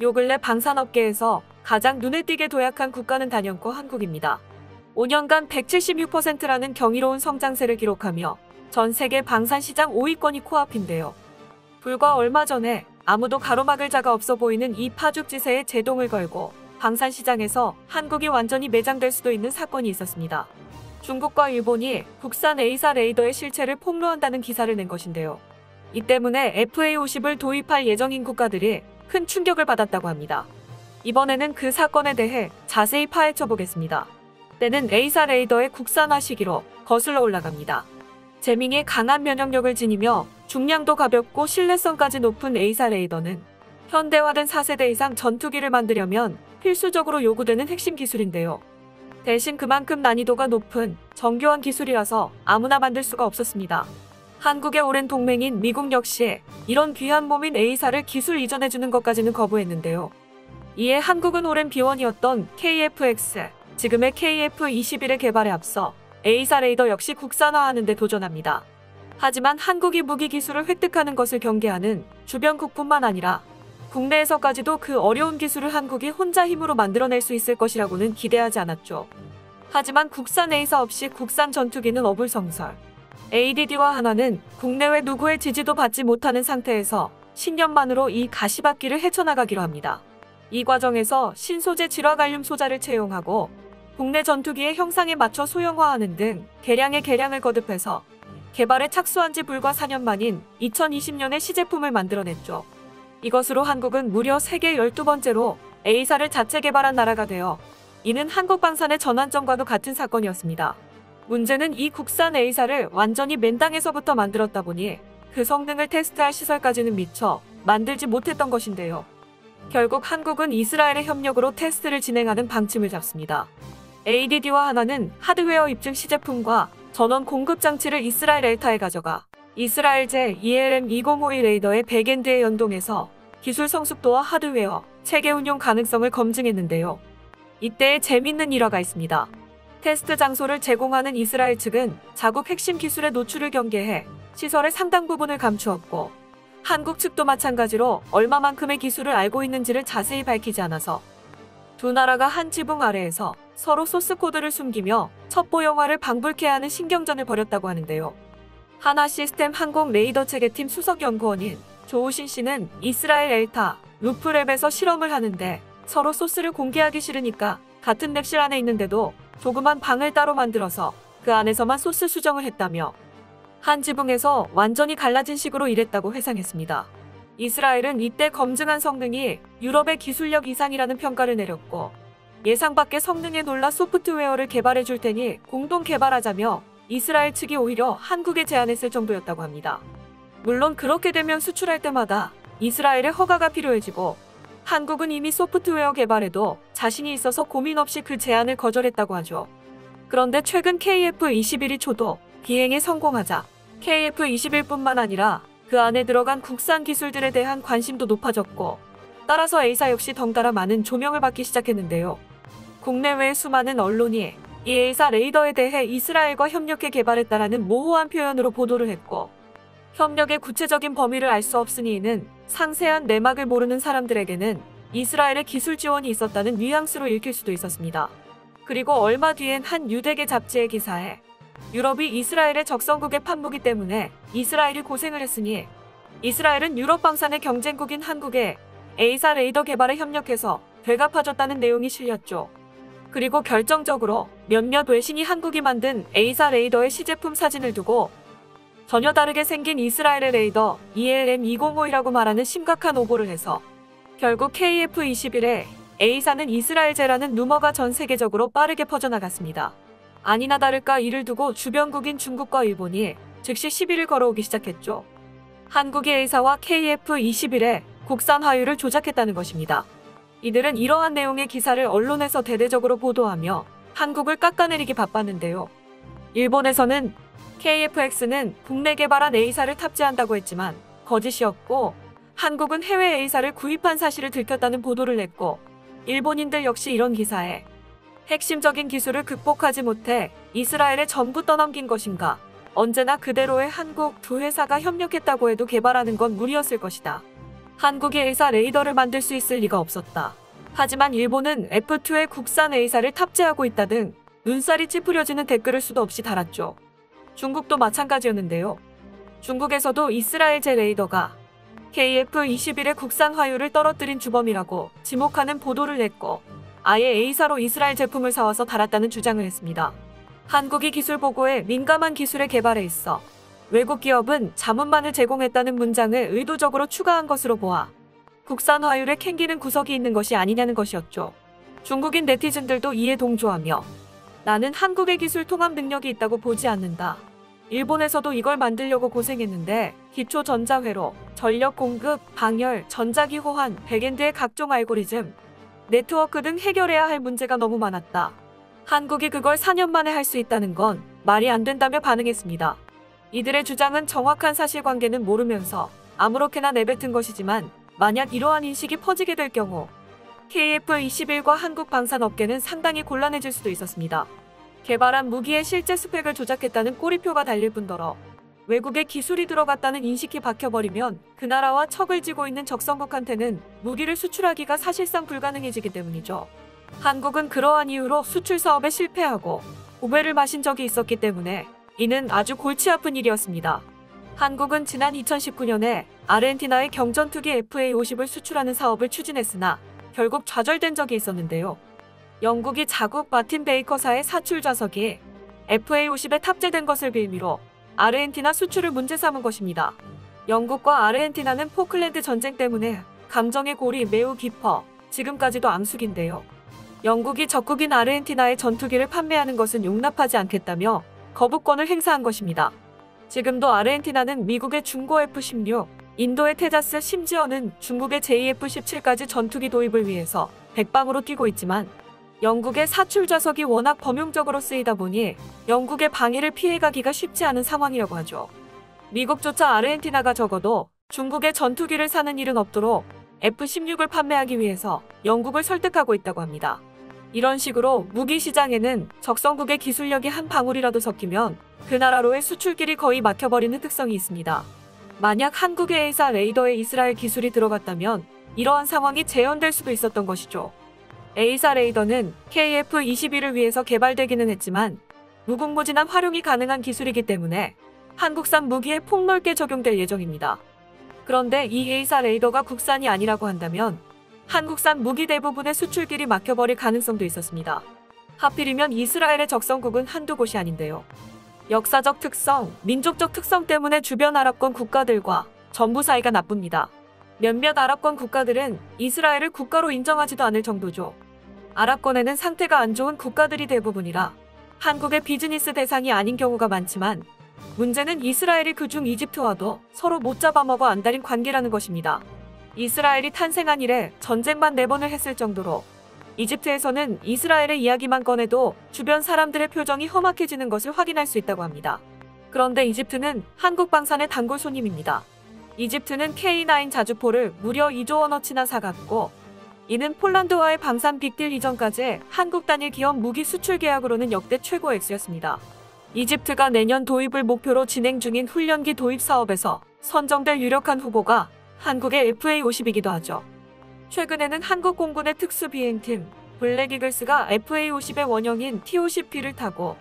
요 근래 방산업계에서 가장 눈에 띄게 도약한 국가는 단연코 한국입니다. 5년간 176%라는 경이로운 성장세를 기록하며 전 세계 방산시장 5위권이 코앞인데요. 불과 얼마 전에 아무도 가로막을 자가 없어 보이는 이 파죽지세에 제동을 걸고 방산시장에서 한국이 완전히 매장될 수도 있는 사건이 있었습니다. 중국과 일본이 국산 A사 레이더의 실체를 폭로한다는 기사를 낸 것인데요. 이 때문에 FA50을 도입할 예정인 국가들이 큰 충격을 받았다고 합니다. 이번에는 그 사건에 대해 자세히 파헤쳐 보겠습니다. 때는 A사 레이더의 국산화 시기로 거슬러 올라갑니다. 재밍에 강한 면역력을 지니며 중량도 가볍고 신뢰성까지 높은 A사 레이더는 현대화된 4세대 이상 전투기를 만들려면 필수적으로 요구되는 핵심 기술인데요. 대신 그만큼 난이도가 높은 정교한 기술이라서 아무나 만들 수가 없었습니다. 한국의 오랜 동맹인 미국 역시 이런 귀한 몸인 A사를 기술 이전해주는 것까지는 거부했는데요. 이에 한국은 오랜 비원이었던 KF-X, 지금의 KF-21의 개발에 앞서 A사 레이더 역시 국산화하는 데 도전합니다. 하지만 한국이 무기 기술을 획득하는 것을 경계하는 주변국뿐만 아니라 국내에서까지도 그 어려운 기술을 한국이 혼자 힘으로 만들어낼 수 있을 것이라고는 기대하지 않았죠. 하지만 국산 A사 없이 국산 전투기는 어불성설. ADD와 한화는 국내외 누구의 지지도 받지 못하는 상태에서 10년만으로 이 가시밭길을 헤쳐나가기로 합니다. 이 과정에서 신소재 질화갈륨 소자를 채용하고 국내 전투기의 형상에 맞춰 소형화하는 등 개량의 개량을 거듭해서 개발에 착수한 지 불과 4년 만인 2020년에 시제품을 만들어냈죠. 이것으로 한국은 무려 세계 12번째로 A사를 자체 개발한 나라가 되어 이는 한국방산의 전환점과도 같은 사건이었습니다. 문제는 이 국산 A사를 완전히 맨땅에서부터 만들었다 보니 그 성능을 테스트할 시설까지는 미처 만들지 못했던 것인데요. 결국 한국은 이스라엘의 협력으로 테스트를 진행하는 방침을 잡습니다. ADD와 한화는 하드웨어 입증 시제품과 전원 공급 장치를 이스라엘 엘타에 가져가 이스라엘제 ELM2052 레이더의 백엔드에 연동해서 기술 성숙도와 하드웨어, 체계 운용 가능성을 검증했는데요. 이때 재밌는 일화가 있습니다. 테스트 장소를 제공하는 이스라엘 측은 자국 핵심 기술의 노출을 경계해 시설의 상당 부분을 감추었고 한국 측도 마찬가지로 얼마만큼의 기술을 알고 있는지를 자세히 밝히지 않아서 두 나라가 한 지붕 아래에서 서로 소스 코드를 숨기며 첩보 영화를 방불케 하는 신경전을 벌였다고 하는데요. 한화 시스템 항공 레이더 체계팀 수석연구원인 조우신 씨는 이스라엘 엘타, 루프랩에서 실험을 하는데 서로 소스를 공개하기 싫으니까 같은 랩실 안에 있는데도 조그만 방을 따로 만들어서 그 안에서만 소스 수정을 했다며 한 지붕에서 완전히 갈라진 식으로 일했다고 회상했습니다. 이스라엘은 이때 검증한 성능이 유럽의 기술력 이상이라는 평가를 내렸고 예상 밖의 성능에 놀라 소프트웨어를 개발해 줄 테니 공동 개발하자며 이스라엘 측이 오히려 한국에 제안했을 정도였다고 합니다. 물론 그렇게 되면 수출할 때마다 이스라엘의 허가가 필요해지고 한국은 이미 소프트웨어 개발에도 자신이 있어서 고민 없이 그 제안을 거절했다고 하죠. 그런데 최근 KF-21이 초도 비행에 성공하자 KF-21뿐만 아니라 그 안에 들어간 국산 기술들에 대한 관심도 높아졌고 따라서 A사 역시 덩달아 많은 조명을 받기 시작했는데요. 국내외의 수많은 언론이 이 A사 레이더에 대해 이스라엘과 협력해 개발했다라는 모호한 표현으로 보도를 했고 협력의 구체적인 범위를 알 수 없으니 이는 상세한 내막을 모르는 사람들에게는 이스라엘의 기술 지원이 있었다는 뉘앙스로 읽힐 수도 있었습니다. 그리고 얼마 뒤엔 한 유대계 잡지의 기사에 유럽이 이스라엘의 적성국에 판무기 때문에 이스라엘이 고생을 했으니 이스라엘은 유럽 방산의 경쟁국인 한국에 A사 레이더 개발에 협력해서 되갚아줬다는 내용이 실렸죠. 그리고 결정적으로 몇몇 외신이 한국이 만든 A사 레이더의 시제품 사진을 두고 전혀 다르게 생긴 이스라엘의 레이더 ELM2052라고 말하는 심각한 오보를 해서 결국 KF-21에 A사는 이스라엘제라는 루머가 전 세계적으로 빠르게 퍼져나갔습니다. 아니나 다를까 이를 두고 주변국인 중국과 일본이 즉시 시비를 걸어오기 시작했죠. 한국이 A사와 KF-21의 국산 화율을 조작했다는 것입니다. 이들은 이러한 내용의 기사를 언론에서 대대적으로 보도하며 한국을 깎아내리기 바빴는데요. 일본에서는 KF-X는 국내 개발한 A사를 탑재한다고 했지만 거짓이었고 한국은 해외 A사를 구입한 사실을 들켰다는 보도를 냈고 일본인들 역시 이런 기사에 핵심적인 기술을 극복하지 못해 이스라엘에 전부 떠넘긴 것인가, 언제나 그대로의 한국 두 회사가 협력했다고 해도 개발하는 건 무리였을 것이다. 한국이 A사 레이더를 만들 수 있을 리가 없었다. 하지만 일본은 F2에 국산 A사를 탑재하고 있다 등 눈살이 찌푸려지는 댓글을 수도 없이 달았죠. 중국도 마찬가지였는데요. 중국에서도 이스라엘제 레이더가 KF-21의 국산 화유를 떨어뜨린 주범이라고 지목하는 보도를 냈고 아예 A사로 이스라엘 제품을 사와서 달았다는 주장을 했습니다. 한국이 기술 보고에 민감한 기술의 개발에 있어 외국 기업은 자문만을 제공했다는 문장을 의도적으로 추가한 것으로 보아 국산 화유를 캥기는 구석이 있는 것이 아니냐는 것이었죠. 중국인 네티즌들도 이에 동조하며 나는 한국의 기술 통합 능력이 있다고 보지 않는다. 일본에서도 이걸 만들려고 고생했는데 기초 전자회로, 전력 공급, 방열, 전자기 호환, 백엔드의 각종 알고리즘, 네트워크 등 해결해야 할 문제가 너무 많았다. 한국이 그걸 4년 만에 할 수 있다는 건 말이 안 된다며 반응했습니다. 이들의 주장은 정확한 사실관계는 모르면서 아무렇게나 내뱉은 것이지만 만약 이러한 인식이 퍼지게 될 경우 KF-21과 한국 방산업계는 상당히 곤란해질 수도 있었습니다. 개발한 무기의 실제 스펙을 조작했다는 꼬리표가 달릴 뿐더러 외국의 기술이 들어갔다는 인식이 박혀버리면 그 나라와 척을 지고 있는 적성국한테는 무기를 수출하기가 사실상 불가능해지기 때문이죠. 한국은 그러한 이유로 수출 사업에 실패하고 고배를 마신 적이 있었기 때문에 이는 아주 골치 아픈 일이었습니다. 한국은 지난 2019년에 아르헨티나의 경전투기 FA-50을 수출하는 사업을 추진했으나 결국 좌절된 적이 있었는데요. 영국이 자국 마틴 베이커사의 사출 좌석이 FA-50에 탑재된 것을 빌미로 아르헨티나 수출을 문제 삼은 것입니다. 영국과 아르헨티나는 포클랜드 전쟁 때문에 감정의 골이 매우 깊어 지금까지도 앙숙인데요. 영국이 적국인 아르헨티나의 전투기를 판매하는 것은 용납하지 않겠다며 거부권을 행사한 것입니다. 지금도 아르헨티나는 미국의 중고 F-16, 인도의 테자스, 심지어는 중국의 JF-17까지 전투기 도입을 위해서 백방으로 뛰고 있지만 영국의 사출 좌석이 워낙 범용적으로 쓰이다 보니 영국의 방해를 피해가기가 쉽지 않은 상황이라고 하죠. 미국조차 아르헨티나가 적어도 중국의 전투기를 사는 일은 없도록 F-16을 판매하기 위해서 영국을 설득하고 있다고 합니다. 이런 식으로 무기 시장에는 적성국의 기술력이 한 방울이라도 섞이면 그 나라로의 수출길이 거의 막혀버리는 특성이 있습니다. 만약 한국의 A사 레이더에 이스라엘 기술이 들어갔다면 이러한 상황이 재현될 수도 있었던 것이죠. A사 레이더는 KF-21을 위해서 개발되기는 했지만 무궁무진한 활용이 가능한 기술이기 때문에 한국산 무기에 폭넓게 적용될 예정입니다. 그런데 이 A사 레이더가 국산이 아니라고 한다면 한국산 무기 대부분의 수출길이 막혀버릴 가능성도 있었습니다. 하필이면 이스라엘의 적성국은 한두 곳이 아닌데요. 역사적 특성, 민족적 특성 때문에 주변 아랍권 국가들과 전부 사이가 나쁩니다. 몇몇 아랍권 국가들은 이스라엘을 국가로 인정하지도 않을 정도죠. 아랍권에는 상태가 안 좋은 국가들이 대부분이라 한국의 비즈니스 대상이 아닌 경우가 많지만 문제는 이스라엘이 그중 이집트와도 서로 못 잡아먹어 안달인 관계라는 것입니다. 이스라엘이 탄생한 이래 전쟁만 4번을 했을 정도로 이집트에서는 이스라엘의 이야기만 꺼내도 주변 사람들의 표정이 험악해지는 것을 확인할 수 있다고 합니다. 그런데 이집트는 한국 방산의 단골 손님입니다. 이집트는 K9 자주포를 무려 2조 원어치나 사갔고 이는 폴란드와의 방산 빅딜 이전까지 한국 단일 기업 무기 수출 계약으로는 역대 최고 액수였습니다. 이집트가 내년 도입을 목표로 진행 중인 훈련기 도입 사업에서 선정될 유력한 후보가 한국의 FA-50이기도 하죠. 최근에는 한국 공군의 특수비행팀 블랙이글스가 FA-50의 원형인 T-50B를 타고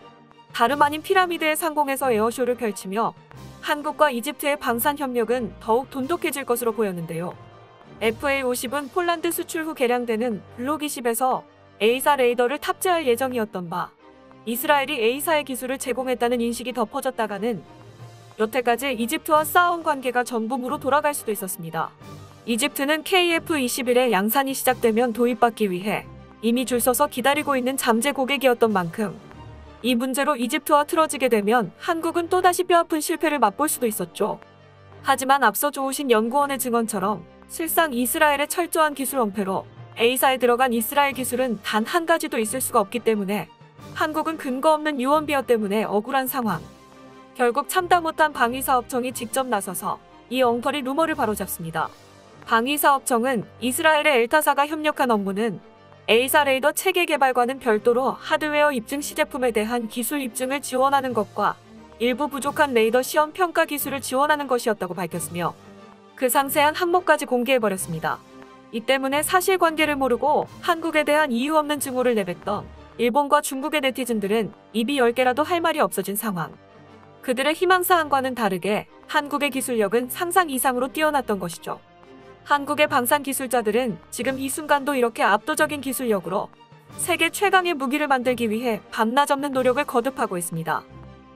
다름 아닌 피라미드의 상공에서 에어쇼를 펼치며 한국과 이집트의 방산 협력은 더욱 돈독해질 것으로 보였는데요. FA-50은 폴란드 수출 후 개량되는 블록20에서 A사 레이더를 탑재할 예정이었던 바 이스라엘이 A사의 기술을 제공했다는 인식이 더 퍼졌다가는 여태까지 이집트와 쌓아온 관계가 전부무로 돌아갈 수도 있었습니다. 이집트는 KF-21의 양산이 시작되면 도입받기 위해 이미 줄 서서 기다리고 있는 잠재 고객이었던 만큼 이 문제로 이집트와 틀어지게 되면 한국은 또다시 뼈아픈 실패를 맛볼 수도 있었죠. 하지만 앞서 좋으신 연구원의 증언처럼 실상 이스라엘의 철저한 기술 엄폐로 A사에 들어간 이스라엘 기술은 단 한 가지도 있을 수가 없기 때문에 한국은 근거 없는 유언비어 때문에 억울한 상황. 결국 참다 못한 방위사업청이 직접 나서서 이 엉터리 루머를 바로잡습니다. 방위사업청은 이스라엘의 엘타사가 협력한 업무는 A사 레이더 체계 개발과는 별도로 하드웨어 입증 시제품에 대한 기술 입증을 지원하는 것과 일부 부족한 레이더 시험 평가 기술을 지원하는 것이었다고 밝혔으며 그 상세한 항목까지 공개해버렸습니다. 이 때문에 사실관계를 모르고 한국에 대한 이유 없는 증오를 내뱉던 일본과 중국의 네티즌들은 입이 10개라도 할 말이 없어진 상황. 그들의 희망사항과는 다르게 한국의 기술력은 상상 이상으로 뛰어났던 것이죠. 한국의 방산 기술자들은 지금 이 순간도 이렇게 압도적인 기술력으로 세계 최강의 무기를 만들기 위해 밤낮 없는 노력을 거듭하고 있습니다.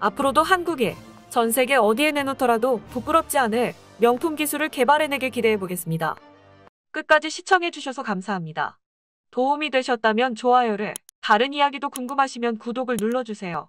앞으로도 한국이 전 세계 어디에 내놓더라도 부끄럽지 않을 명품 기술을 개발해내길 기대해보겠습니다. 끝까지 시청해주셔서 감사합니다. 도움이 되셨다면 좋아요를, 다른 이야기도 궁금하시면 구독을 눌러주세요.